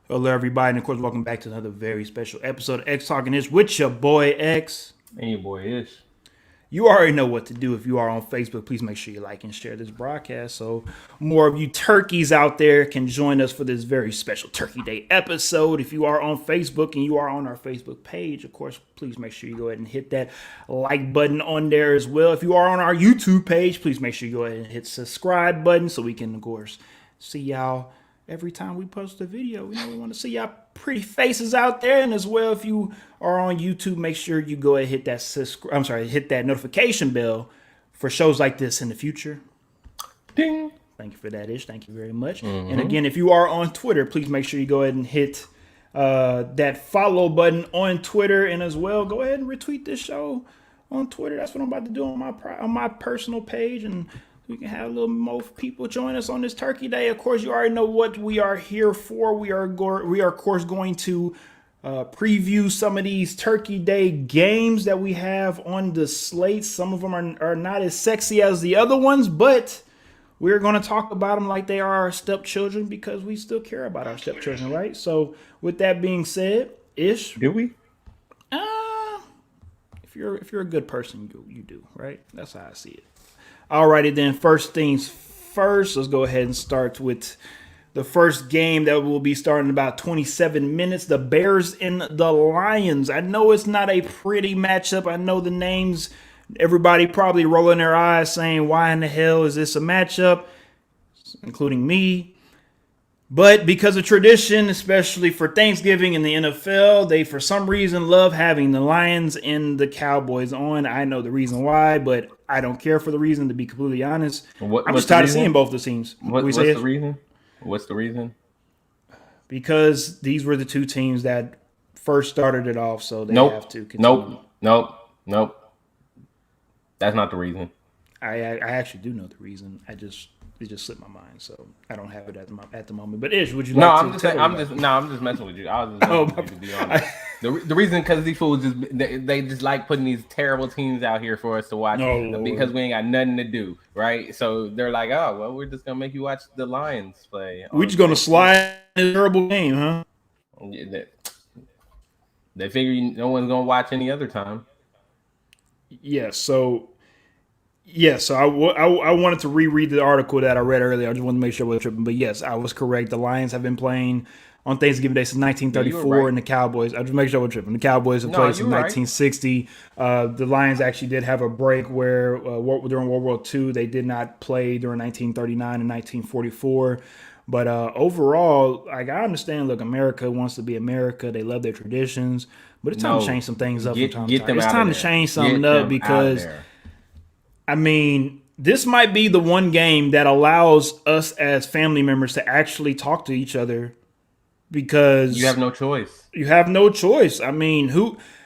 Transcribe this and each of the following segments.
Hello, everybody, and of course, welcome back to another very special episode of X Talking Ish with your boy X. And your boy is. You already know what to do. If you are on Facebook, please make sure you like and share this broadcast so more of you turkeys out there can join us for this very special Turkey Day episode. If you are on Facebook and you are on our Facebook page, of course, please make sure you go ahead and hit that like button on there as well. If you are on our YouTube page, please make sure you go ahead and hit subscribe button so we can, of course, see y'all every time we post a video. We want to see y'all pretty faces out there. And as well, if you are on YouTube, make sure you go ahead and hit that notification bell for shows like this in the future. Ding. Thank you for that, Ish. Thank you very much. And again, if you are on Twitter, please make sure you go ahead and hit that follow button on Twitter, and as well, go ahead and retweet this show on Twitter. That's what I'm about to do on my personal page, and we can have a little more people join us on this Turkey Day. Of course, you already know what we are here for. We are of course going to preview some of these Turkey Day games that we have on the slate. Some of them are not as sexy as the other ones, but we're going to talk about them like they are our stepchildren because we still care about our stepchildren, right? So, with that being said, Ish, Do we? if you're a good person, you do, right? That's how I see it. Alrighty then, first things first, let's go ahead and start with the first game that will be starting in about 27 minutes. The Bears and the Lions. I know it's not a pretty matchup. I know the names, everybody probably rolling their eyes saying, why in the hell is this a matchup? Including me. But because of tradition, especially for Thanksgiving in the NFL, they for some reason love having the Lions and the Cowboys on. I know the reason why, but I don't care for the reason, to be completely honest. I'm just tired of seeing both the teams. What's the reason? What's the reason? Because these were the two teams that first started it off, so they have to continue. Nope. That's not the reason. I actually do know the reason. It just slipped my mind, so I don't have it at the moment. But Ish, would you like to? I'm just messing with you. I was just messing with you, to be honest. The reason because these fools they just like putting these terrible teams out here for us to watch because we ain't got nothing to do, right? So they're like, oh well, we're just gonna make you watch the Lions play. We're just gonna slide in a terrible game, huh? They figure no one's gonna watch any other time. So I wanted to reread the article that I read earlier. I just wanted to make sure I was tripping. But yes, I was correct. The Lions have been playing on Thanksgiving Day since 1934, right. And the Cowboys. I just make sure I was tripping. The Cowboys have played since 1960. The Lions actually did have a break where during World War II they did not play during 1939 and 1944. But overall, like I understand. Look, America wants to be America. They love their traditions, but it's time to change some things up from time to time. It's time to change something up because. I mean, this might be the one game that allows us as family members to actually talk to each other because you have no choice. You have no choice. I mean,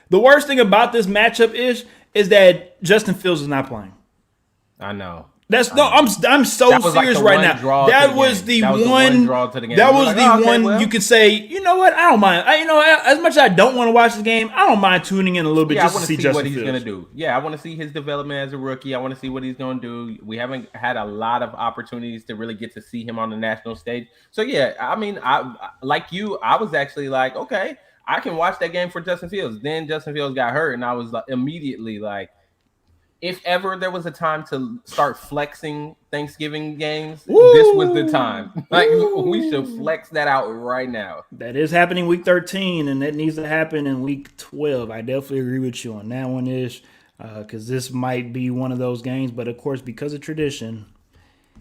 the worst thing about this matchup is that Justin Fields is not playing. I know. I'm so serious right now. That was the one draw to the game. That was the one you could say, you know what? I don't mind. As much as I don't want to watch the game, I don't mind tuning in a little bit just to see Justin what he's Fields. Gonna do. Yeah, I want to see his development as a rookie. I want to see what he's gonna do. We haven't had a lot of opportunities to really get to see him on the national stage. So yeah, I mean, I was actually like, okay, I can watch that game for Justin Fields. Then Justin Fields got hurt, and I was immediately like. If ever there was a time to start flexing Thanksgiving games, this was the time. Like we should flex that out right now. That is happening week 13, and that needs to happen in week 12. I definitely agree with you on that one, Ish, because this might be one of those games. But of course, because of tradition,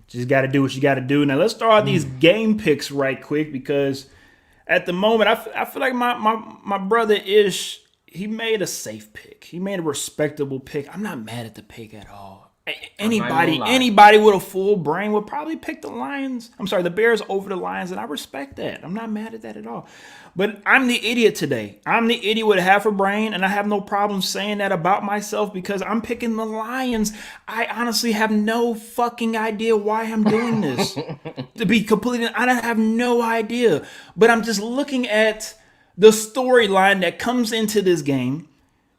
just got to do what you got to do. Now let's throw out these game picks right quick because at the moment I feel like my brother Ish. He made a safe pick. He made a respectable pick. I'm not mad at the pick at all. Anybody with a full brain would probably pick the Bears over the Lions, and I respect that. I'm not mad at that at all. But I'm the idiot today. I'm the idiot with half a brain, and I have no problem saying that about myself because I'm picking the Lions. I honestly have no fucking idea why I'm doing this. To be completely, I have no idea. But I'm just looking at the storyline that comes into this game.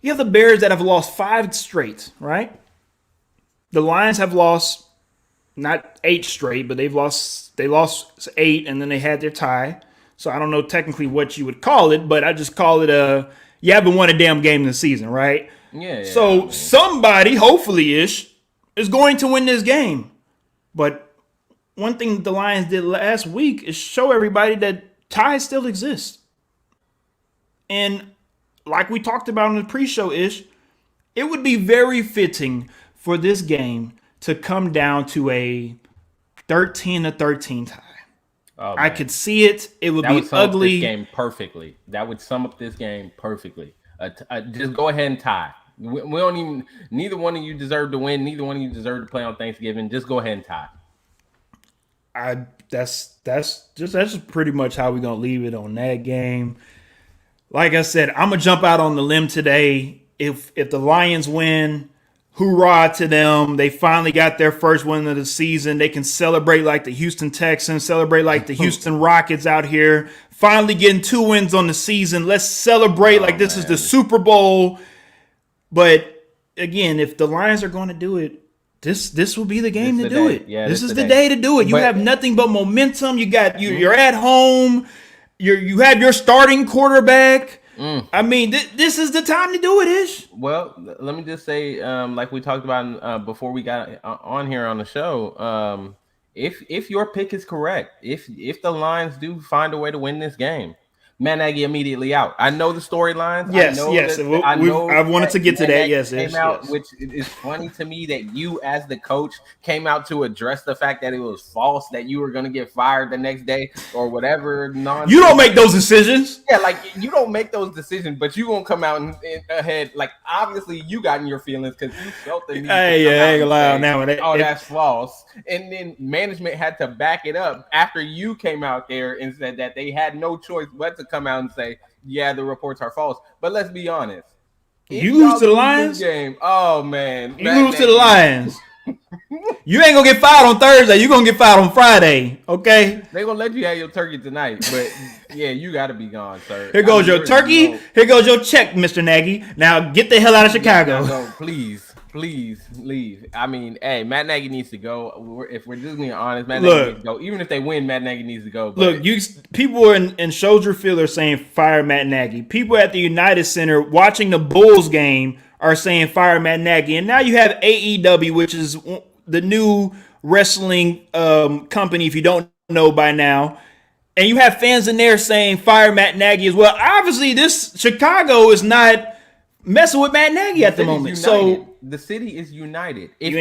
You have the Bears that have lost 5 straight, right? The Lions have lost not 8 straight, but they lost 8, and then they had their tie. So I don't know technically what you would call it, but I just call it you haven't won a damn game in the season, right? Yeah. So somebody, hopefully ish, is going to win this game. But one thing the Lions did last week is show everybody that ties still exist. And like we talked about in the pre-show ish, it would be very fitting for this game to come down to a 13-13 tie. Oh, I could see it. It would be sum ugly. Up this game perfectly. That would sum up this game perfectly. Just go ahead and tie. We don't even. Neither one of you deserve to win. Neither one of you deserve to play on Thanksgiving. Just go ahead and tie. That's just pretty much how we're gonna leave it on that game. Like I said, I'm gonna jump out on the limb today. If the Lions win, hoorah to them. They finally got their first win of the season. They can celebrate like the Houston Texans, celebrate like the Houston Rockets out here. Finally getting 2 wins on the season. Let's celebrate like this is the Super Bowl. But again, if the Lions are going to do it, this will be the game to do it. Yeah, this is the day to do it. You have nothing but momentum. You're at home. You have your starting quarterback. I mean, this is the time to do it, Ish. Well, let me just say, like we talked about before we got on here on the show, if your pick is correct, if the Lions do find a way to win this game, Matt Nagy immediately out. I know the storylines. Yes. I wanted to get to that. Yes, which is funny to me that you, as the coach, came out to address the fact that it was false that you were going to get fired the next day or whatever. You don't make those decisions. Yeah, like you don't make those decisions, but you won't come out and ahead. Like obviously, you got in your feelings because you felt the need. Hey, I ain't gonna lie on that one. That's false. And then management had to back it up after you came out there and said that they had no choice but to come out and say, yeah, the reports are false. But let's be honest. You lose to the Lions? Game, oh, man. You lose to the Lions. You ain't going to get fired on Thursday. You're going to get fired on Friday, okay? They're going to let you have your turkey tonight. But, yeah, you got to be gone, sir. Here goes your turkey. Here goes your check, Mr. Nagy. Now get the hell out of Chicago. No, please leave. I mean, hey, Matt Nagy needs to go. If we're just being honest, Matt Nagy needs to go. Even if they win, Matt Nagy needs to go. But people in Soldier Field are saying fire Matt Nagy. People at the United Center watching the Bulls game are saying fire Matt Nagy. And now you have AEW, which is the new wrestling company, if you don't know by now. And you have fans in there saying fire Matt Nagy as well. Obviously, this Chicago is not messing with Matt Nagy at the moment. So the city is united. If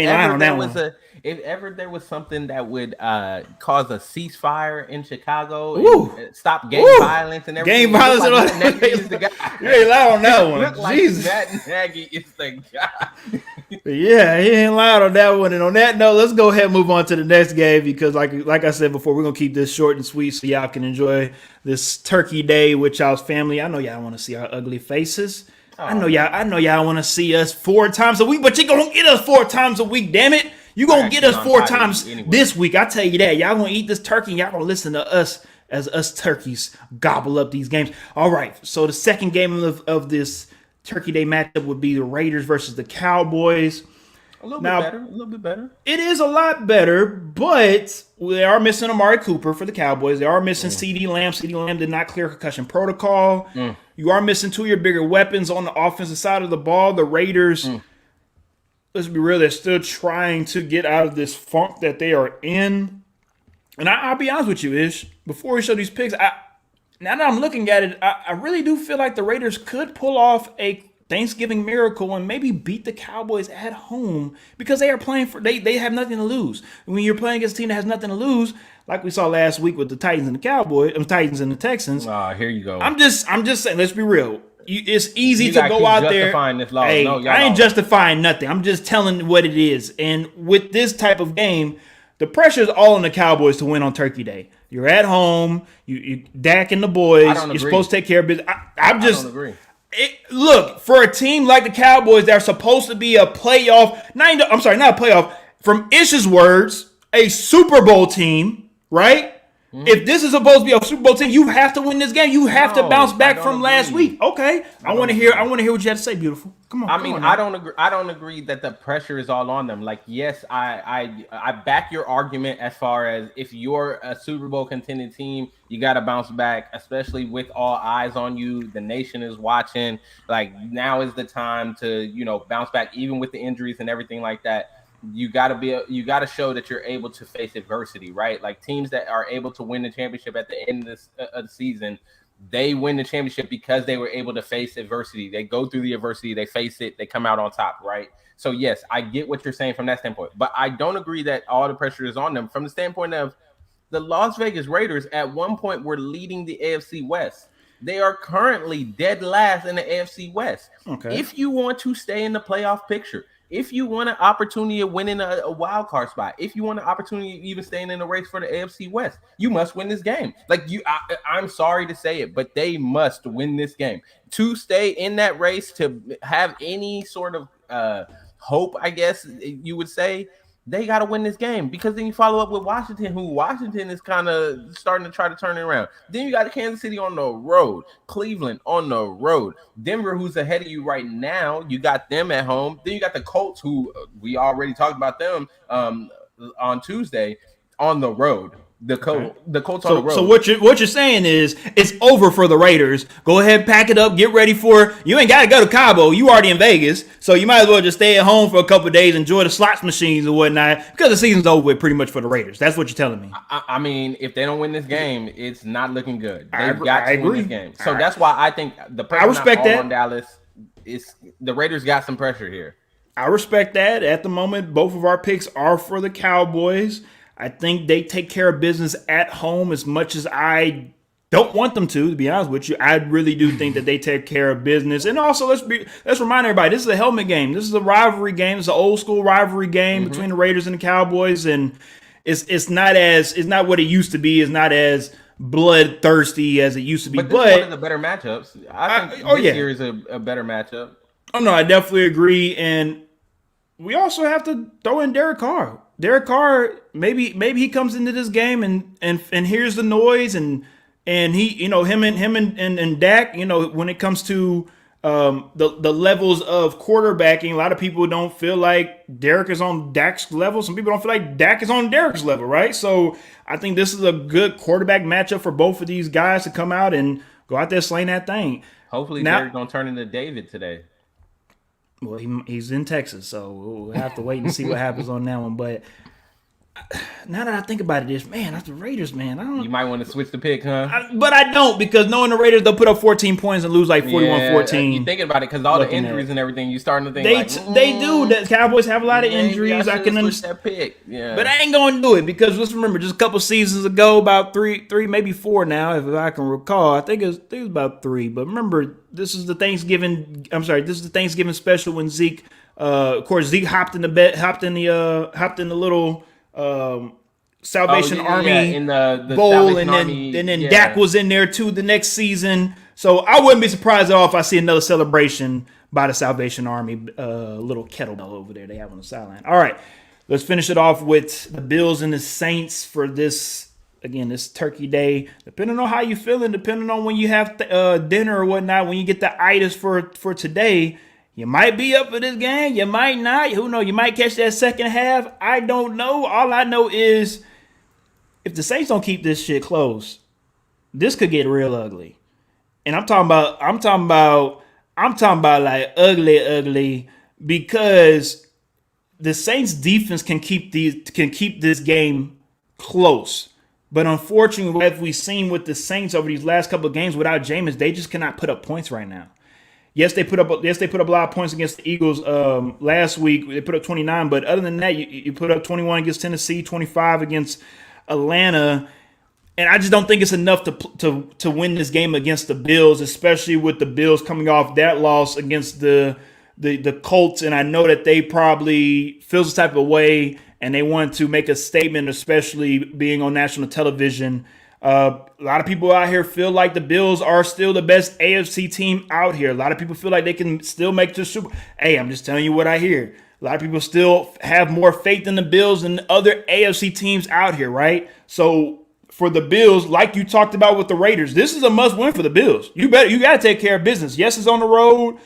ever there was something that would cause a ceasefire in Chicago, and stop gang violence and everything. Gang violence. Like Matt Nagy is the guy. You ain't loud on that one. Like Jesus. Matt Nagy is the guy. Yeah, he ain't loud on that one. And on that note, let's go ahead and move on to the next game because, like I said before, we're gonna keep this short and sweet so y'all can enjoy this Turkey Day with y'all's family. I know y'all want to see our ugly faces. I know y'all want to see us 4 times a week, but you're going to get us 4 times a week, damn it. You're going to get us 4 times this week. I tell you that. Y'all going to eat this turkey and y'all going to listen to us as us turkeys gobble up these games. All right, so the second game of this Turkey Day matchup would be the Raiders versus the Cowboys. A little bit better. It is a lot better, but they are missing Amari Cooper for the Cowboys. They are missing CeeDee Lamb. CeeDee Lamb did not clear concussion protocol. You are missing 2 of your bigger weapons on the offensive side of the ball. The Raiders, let's be real, they're still trying to get out of this funk that they are in. And I'll be honest with you, Ish, before we show these picks, now that I'm looking at it, I really do feel like the Raiders could pull off a Thanksgiving miracle and maybe beat the Cowboys at home because they are playing they have nothing to lose. When you're playing against a team that has nothing to lose, like we saw last week with the Titans and the Titans and the Texans. Here you go. I'm just saying, let's be real. It's easy to go out there. This loss. Hey, I ain't justifying nothing. I'm just telling what it is. And with this type of game, the pressure is all on the Cowboys to win on Turkey Day. You're at home. You Dak and the boys. You're supposed to take care of business. I don't agree. Look, for a team like the Cowboys, they're supposed to be a playoff. Not a playoff. From Ish's words, a Super Bowl team, right? If this is supposed to be a Super Bowl team, you have to win this game. You have to bounce No, I back don't from last agree. week. Okay, I want to don't hear. agree. I want to hear what you have to say. Beautiful. Come on. I Come mean, on I now. don't agree. I don't agree that the pressure is all on them. Like, yes, I back your argument as far as if you're a Super Bowl contending team, you got to bounce back, especially with all eyes on you. The nation is watching. Like, now is the time to bounce back, even with the injuries and everything like that. You got to show that you're able to face adversity, right? Like teams that are able to win the championship at the end of the season, they win the championship because they were able to face adversity. They go through the adversity, they face it, they come out on top, right? So yes, I get what you're saying from that standpoint, but I don't agree that all the pressure is on them from the standpoint of the Las Vegas Raiders at one point were leading the AFC West. They are currently dead last in the AFC West. Okay. If you want to stay in the playoff picture, if you want an opportunity of winning a wild card spot, if you want an opportunity of even staying in the race for the AFC West, you must win this game. Like I'm sorry to say it, but they must win this game to stay in that race, to have any sort of hope, I guess you would say. They got to win this game, because then you follow up with Washington is kind of starting to try to turn it around. Then you got Kansas City on the road, Cleveland on the road, Denver, who's ahead of you right now. You got them at home. Then you got the Colts, who we already talked about them on Tuesday, on the road. Okay. The Colts on the So road. what you're saying is it's over for the Raiders. Go ahead, pack it up, get ready for. You ain't got to go to Cabo. You already in Vegas, so you might as well just stay at home for a couple of days, enjoy the slots machines and whatnot, because the season's over with pretty much for the Raiders. That's what you're telling me. I mean, if they don't win this game, it's not looking good. They've I got to win agree. this game. So that's why I think the pressure I respect not all that. on Dallas. Is the Raiders got some pressure here. I respect that. At the moment, both of our picks are for the Cowboys. I think they take care of business at home as much as I don't want them to be honest with you. I really do think that they take care of business. And also, let's remind everybody, this is a helmet game. This is a rivalry game. It's an old school rivalry game between the Raiders and the Cowboys, and it's not what it used to be. It's not as bloodthirsty as it used to be. But this is one of the better matchups. I think this year is a better matchup. Oh no, I definitely agree. And we also have to throw in Derek Carr. Derek Carr, maybe he comes into this game and hears the noise and he, him and Dak, when it comes to the levels of quarterbacking, a lot of people don't feel like Derek is on Dak's level. Some people don't feel like Dak is on Derek's level, right? So I think this is a good quarterback matchup for both of these guys to come out and go out there slaying that thing. Hopefully, Now, Derek don't turn into David today. well, he's in Texas, so we'll have to wait and see what happens on that one. But now that I think about it, that's the Raiders, man. You might want to switch the pick, huh? But I don't, because knowing the Raiders, they'll put up 14 points and lose like 41-14. You thinking about it because all the looking injuries at- and everything. You starting to think They do. The Cowboys have a lot of maybe injuries. I should can switch understand. that pick. Yeah, But I ain't going to do it, because let's remember, just a couple seasons ago, about three, maybe four now, if I can recall. I think it was about three. But remember, this is the Thanksgiving special when Zeke, of course, Zeke hopped in the little Salvation Army in the bowl, Salvation and Army, then Dak was in there too the next season. So I wouldn't be surprised at all if I see another celebration by the Salvation Army, little kettlebell over there they have on the sideline. All right, let's finish it off with the Bills and the Saints for this Turkey Day. Depending on how you feeling, depending on when you have dinner or whatnot, when you get the itis for today, you might be up for this game. You might not. Who knows? You might catch that second half. I don't know. All I know is if the Saints don't keep this shit close, this could get real ugly. And I'm talking about like ugly, because the Saints defense can keep this game close. But unfortunately, as we've seen with the Saints over these last couple of games without Jameis, they just cannot put up points right now. Yes, they put up a lot of points against the Eagles last week. They put up 29, but other than that, you put up 21 against Tennessee, 25 against Atlanta, and I just don't think it's enough to win this game against the Bills, especially with the Bills coming off that loss against the Colts. And I know that they probably feel this type of way, and they want to make a statement, especially being on national television. A lot of people out here feel like the Bills are still the best AFC team out here. A lot of people feel like they can still make the Super. Hey, I'm just telling you what I hear. A lot of people still have more faith in the Bills than other AFC teams out here, right? So for the Bills, like you talked about with the Raiders, this is a must win for the Bills. You got to take care of business. Yes, it's on the road.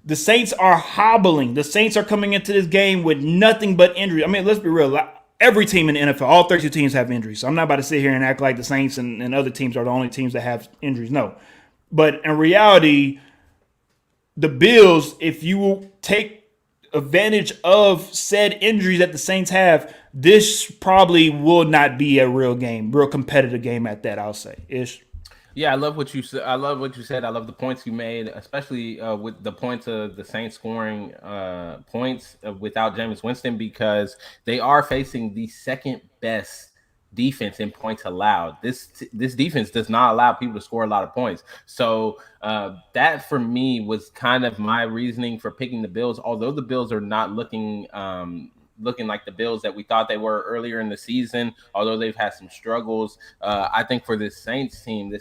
The Saints are hobbling. The Saints are coming into this game with nothing but injury. I mean, let's be real. Every team in the NFL, all 32 teams have injuries. So I'm not about to sit here and act like the Saints and other teams are the only teams that have injuries. No. But in reality, the Bills, if you take advantage of said injuries that the Saints have, this probably will not be a real game, real competitive game at that, I'll say. Ish. Yeah, I love what you said. I love what you said. I love the points you made, especially with the points of the Saints scoring points without Jameis Winston, because they are facing the second best defense in points allowed. This defense does not allow people to score a lot of points. So that for me was kind of my reasoning for picking the Bills. Although the Bills are not looking like the Bills that we thought they were earlier in the season, although they've had some struggles. I think for this Saints team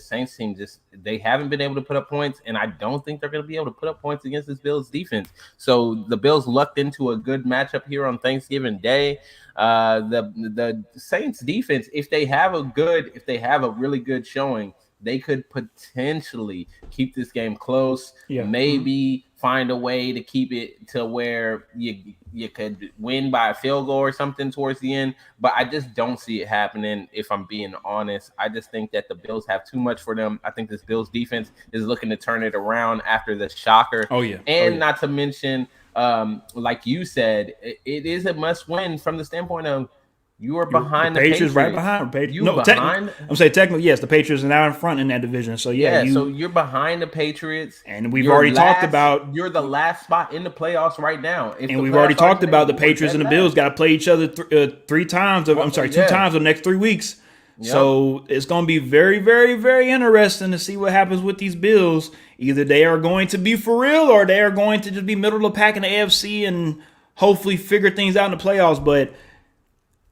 just, they haven't been able to put up points, and I don't think they're going to be able to put up points against this Bills defense. So the Bills lucked into a good matchup here on Thanksgiving Day. The Saints defense, if they have a really good showing, they could potentially keep this game close. Yeah. Maybe find a way to keep it to where you could win by a field goal or something towards the end. But I just don't see it happening, if I'm being honest. I just think that the Bills have too much for them. I think this Bills defense is looking to turn it around after the shocker. Oh, yeah. And not to mention, like you said, it is a must win from the standpoint of you are behind the Patriots. Right behind. I'm saying technically, yes, the Patriots are now in front in that division. So so you're behind the Patriots, and we've already talked about you're the last spot in the playoffs right now. And we've already talked about the Patriots and the Bills got to play each other two times over the next 3 weeks. Yep. So it's going to be very, very, very interesting to see what happens with these Bills. Either they are going to be for real, or they are going to just be middle of the pack in the AFC and hopefully figure things out in the playoffs. But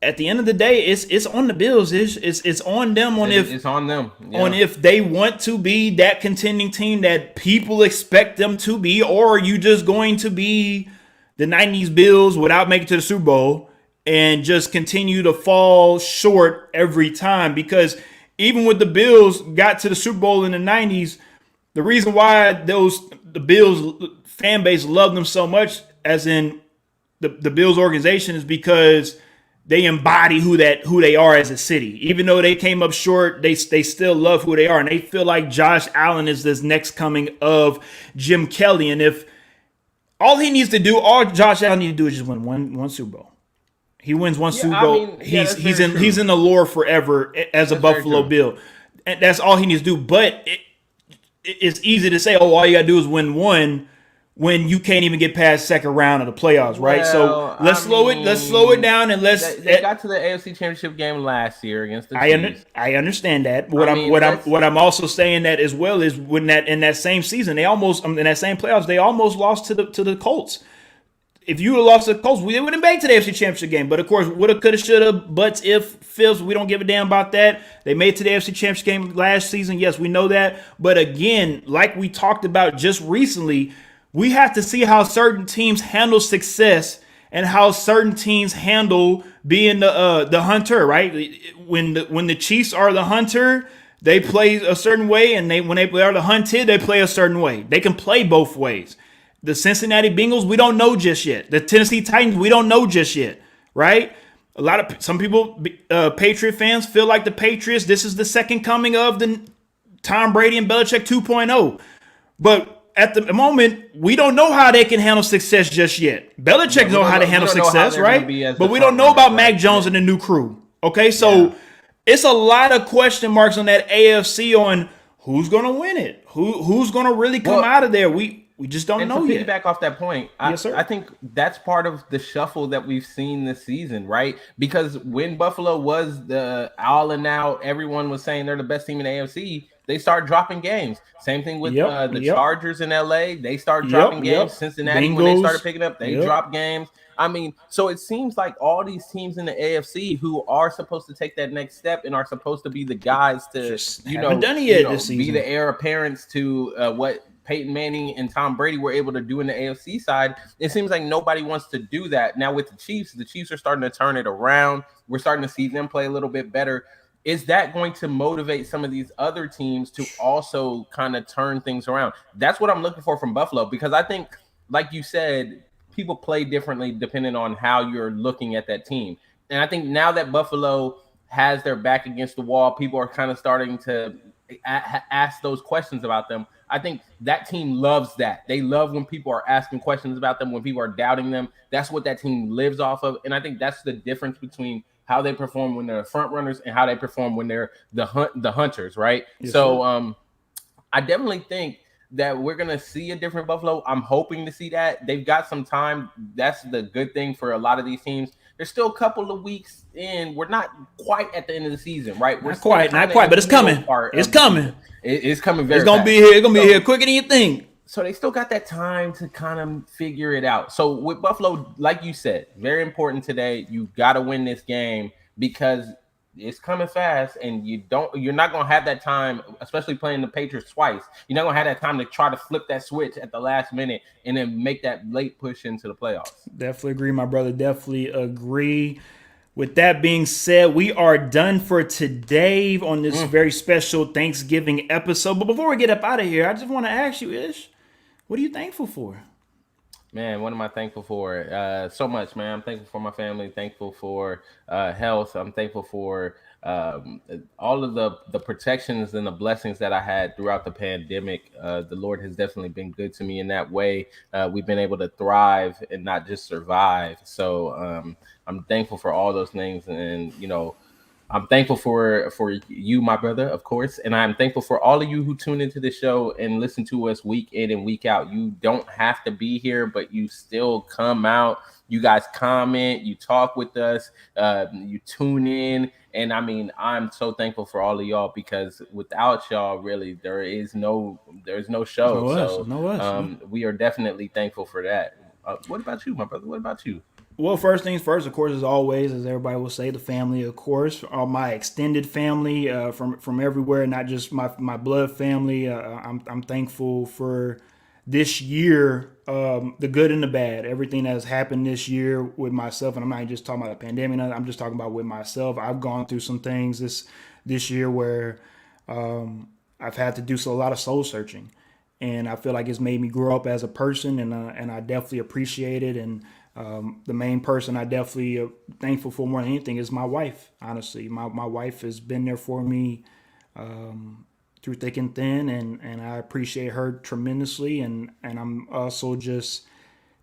at the end of the day, it's on the Bills. It's on them it's on them on if they want to be that contending team that people expect them to be, or are you just going to be the 90s Bills without making it to the Super Bowl and just continue to fall short every time? Because even with the Bills got to the Super Bowl in the 90s, the reason why the Bills fan base loved them so much, as in the Bills organization, is because they embody who they are as a city. Even though they came up short, they still love who they are, and they feel like Josh Allen is this next coming of Jim Kelly. And if all Josh Allen needs to do is just win one Super Bowl. He wins one Super Bowl. He's in the lore forever as a Buffalo Bill, and that's all he needs to do. But it's easy to say, all you got to do is win one, when you can't even get past second round of the playoffs, right? Well, so let's slow it down, and they got to the AFC Championship game last year against the Chiefs. I understand that. What I'm also saying that as well is when in that same season in that same playoffs they almost lost to the Colts. If you would have lost to the Colts, we wouldn't have made to the AFC Championship game. But of course, woulda, coulda, shoulda, buts, if, fifths, we don't give a damn about that. They made it to the AFC Championship game last season. Yes, we know that. But again, like we talked about just recently, we have to see how certain teams handle success and how certain teams handle being the hunter, right? When the Chiefs are the hunter, they play a certain way, and when they are the hunted, they play a certain way. They can play both ways. The Cincinnati Bengals, we don't know just yet. The Tennessee Titans, we don't know just yet, right? Some people, Patriot fans, feel like the Patriots, this is the second coming of the Tom Brady and Belichick 2.0. But at the moment, we don't know how they can handle success just yet. Belichick knows how to handle success, right? But we don't know about Mac Jones and the new crew. Okay, so it's a lot of question marks on that AFC on who's going to win it, who's going to really come out of there. We just don't know yet. To piggyback off that point, yes, sir. I think that's part of the shuffle that we've seen this season, right? Because when Buffalo was the all and out, everyone was saying they're the best team in the AFC. They start dropping games. Same thing with the Chargers in LA. They start dropping games. Cincinnati, Bengals, when they started picking up, they dropped games. I mean, so it seems like all these teams in the AFC who are supposed to take that next step and are supposed to be the guys to, this season, be the heir apparents to what Peyton Manning and Tom Brady were able to do in the AFC side. It seems like nobody wants to do that. Now with the Chiefs are starting to turn it around. We're starting to see them play a little bit better. is that going to motivate some of these other teams to also kind of turn things around? That's what I'm looking for from Buffalo, because I think, like you said, people play differently depending on how you're looking at that team. And I think now that Buffalo has their back against the wall, people are kind of starting to ask those questions about them. I think that team loves that. They love when people are asking questions about them, when people are doubting them. That's what that team lives off of. And I think that's the difference between how they perform when they're front runners and how they perform when they're the hunters, right? Yes, So sir. I definitely think that we're gonna see a different Buffalo. I'm hoping to see that. They've got some time. That's the good thing for a lot of these teams. There's still a couple of weeks in. We're not quite at the end of the season, right? We're Not still quite, not kind of quite, in but the it's middle coming. part It's of the coming. season. It's coming very It's gonna fast. be here. It's gonna be here quicker than you think. So they still got that time to kind of figure it out. So with Buffalo, like you said, very important today. You got to win this game because it's coming fast, and you're not gonna have that time, especially playing the Patriots twice. You're not gonna have that time to try to flip that switch at the last minute and then make that late push into the playoffs. Definitely agree, my brother. Definitely agree. With that being said, we are done for today on this very special Thanksgiving episode. But before we get up out of here, I just want to ask you, Ish, what are you thankful for? Man, what am I thankful for? So much, man. I'm thankful for my family. Thankful for health. I'm thankful for all of the protections and the blessings that I had throughout the pandemic. The Lord has definitely been good to me in that way. We've been able to thrive and not just survive. So I'm thankful for all those things, and I'm thankful for you, my brother, of course, and I'm thankful for all of you who tune into the show and listen to us week in and week out. You don't have to be here, but you still come out. You guys comment, you talk with us, you tune in, and I mean, I'm so thankful for all of y'all, because without y'all, really, there's no There's show. no us. So No us. we are definitely thankful for that. What about you, my brother? What about you? Well, first things first, of course, as always, as everybody will say, the family, of course, all my extended family from everywhere, not just my blood family. I'm thankful for this year, the good and the bad, everything that's happened this year with myself, and I'm not just talking about the pandemic. I'm just talking about with myself. I've gone through some things this year where I've had to do a lot of soul searching, and I feel like it's made me grow up as a person, and I definitely appreciate it. And the main person I definitely thankful for more than anything is my wife. Honestly, my wife has been there for me through thick and thin, and I appreciate her tremendously. And I'm also just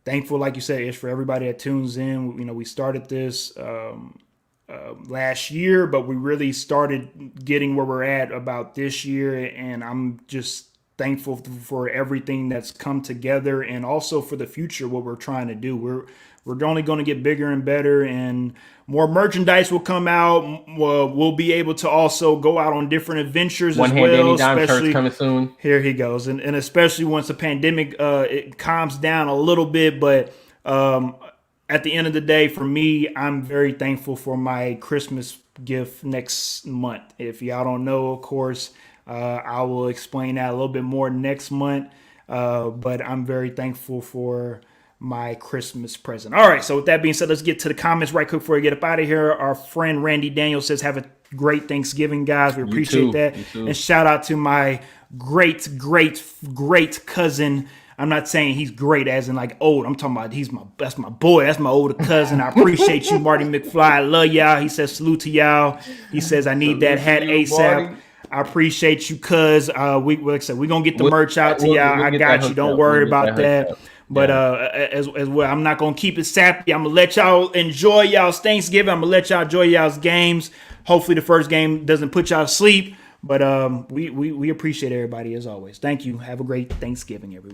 thankful, like you said, Ish, for everybody that tunes in. We started this last year, but we really started getting where we're at about this year, and I'm just thankful for everything that's come together, and also for the future, what we're trying to do. We're only going to get bigger and better, and more merchandise will come out. We'll be able to also go out on different adventures One as hand well, Danny Dime shirts especially coming soon. here he goes, and especially once the pandemic it calms down a little bit. But at the end of the day, for me, I'm very thankful for my Christmas gift next month. If y'all don't know, of course, I will explain that a little bit more next month. But I'm very thankful for my Christmas present. All right, so with that being said, let's get to the comments right quick before we get up out of here. Our friend Randy Daniel says, have a great Thanksgiving, guys. We appreciate that. And shout out to my great cousin. I'm not saying he's great as in like old. I'm talking about that's my boy. That's my older cousin. I appreciate you, Marty McFly. I love y'all. He says salute to y'all. He says I need that hat ASAP. Marty. I appreciate you, cuz. Like I said, we're gonna get the merch out to y'all. I got you. Don't worry about that. But as well, I'm not gonna keep it sappy. I'm gonna let y'all enjoy y'all's Thanksgiving. I'm gonna let y'all enjoy y'all's games. Hopefully, the first game doesn't put y'all to sleep. But we appreciate everybody as always. Thank you. Have a great Thanksgiving, everyone.